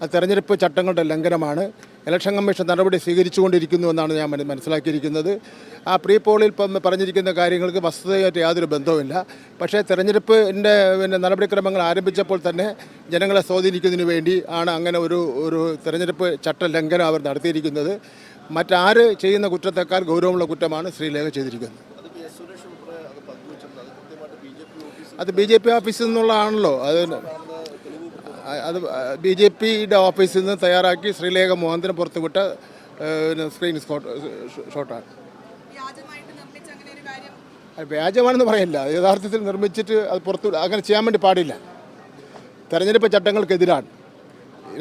അത് തെരഞ്ഞെടുപ്പ് ചട്ടങ്ങളുടെ ലംഘനമാണ്. ഇലക്ഷൻ കമ്മീഷൻ നടപടി സ്വീകരിച്ചുകൊണ്ടിരിക്കുന്നുവെന്നാണ് ഞാൻ മനസ്സിലാക്കിയിരിക്കുന്നത്. ആ പ്രീ പോളിൽ പറഞ്ഞിരിക്കുന്ന കാര്യങ്ങൾക്ക് വസ്തുതയായിട്ട് യാതൊരു ബന്ധവുമില്ല. പക്ഷേ തെരഞ്ഞെടുപ്പിൻ്റെ നടപടിക്രമങ്ങൾ ആരംഭിച്ചപ്പോൾ തന്നെ ജനങ്ങളെ സ്വാധീനിക്കുന്നതിന് വേണ്ടി ആണ് അങ്ങനെ ഒരു തെരഞ്ഞെടുപ്പ് ചട്ട ലംഘനം അവർ നടത്തിയിരിക്കുന്നത്. മറ്റാര് ചെയ്യുന്ന കുറ്റത്തേക്കാൾ ഗൗരവമുള്ള കുറ്റമാണ് ശ്രീലേഖ ചെയ്തിരിക്കുന്നത്. അത് BJP ഓഫീസിൽ നിന്നുള്ളതാണല്ലോ. അത് BJPയുടെ ഓഫീസിൽ നിന്ന് തയ്യാറാക്കി ശ്രീലേഖ മുഖാന്തരം പുറത്തുവിട്ട സ്ക്രീൻ ഷോട്ടാണ്. വ്യാജമാണെന്ന് പറയില്ല. യഥാർത്ഥത്തിൽ നിർമ്മിച്ചിട്ട് അത് അങ്ങനെ ചെയ്യാൻ വേണ്ടി പാടില്ല. തെരഞ്ഞെടുപ്പ് ചട്ടങ്ങൾക്കെതിരാണ്.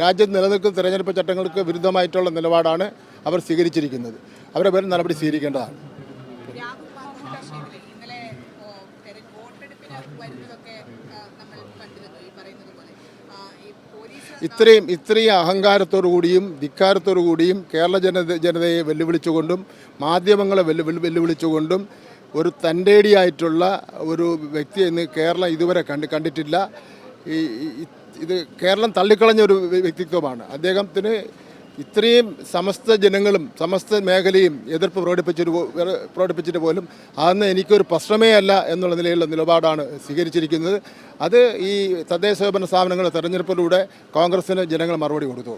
രാജ്യത്ത് നിലനിൽക്കുന്ന തെരഞ്ഞെടുപ്പ് ചട്ടങ്ങൾക്ക് വിരുദ്ധമായിട്ടുള്ള നിലപാടാണ് അവർ സ്വീകരിച്ചിരിക്കുന്നത്. അവരുടെ പേരിൽ നടപടി സ്വീകരിക്കേണ്ടതാണ്. ഇത്രയും അഹങ്കാരത്തോടു കൂടിയും ധിക്കാരത്തോടു കൂടിയും കേരള ജനതയെ വെല്ലുവിളിച്ചുകൊണ്ടും മാധ്യമങ്ങളെ വെല്ലുവിളിച്ചുകൊണ്ടും ഒരു തൻ്റേടിയായിട്ടുള്ള ഒരു വ്യക്തിയെ ഇന്ന് കേരളം ഇതുവരെ കണ്ടിട്ടില്ല. ഇത് കേരളം തള്ളിക്കളഞ്ഞ ഒരു വ്യക്തിത്വമാണ് അദ്ദേഹത്തിന്. ഇത്രയും സമസ്ത ജനങ്ങളും സമസ്ത മേഖലയും എതിർപ്പ് പ്രകടിപ്പിച്ചിട്ട് പോലും അന്ന് എനിക്കൊരു പ്രശ്നമേ അല്ല എന്നുള്ള നിലയിലുള്ള നിലപാടാണ് സ്വീകരിച്ചിരിക്കുന്നത്. അത് ഈ തദ്ദേശ സ്വയംഭരണ സ്ഥാപനങ്ങളുടെ തെരഞ്ഞെടുപ്പിലൂടെ കോൺഗ്രസിന് ജനങ്ങൾ മറുപടി കൊടുത്തു.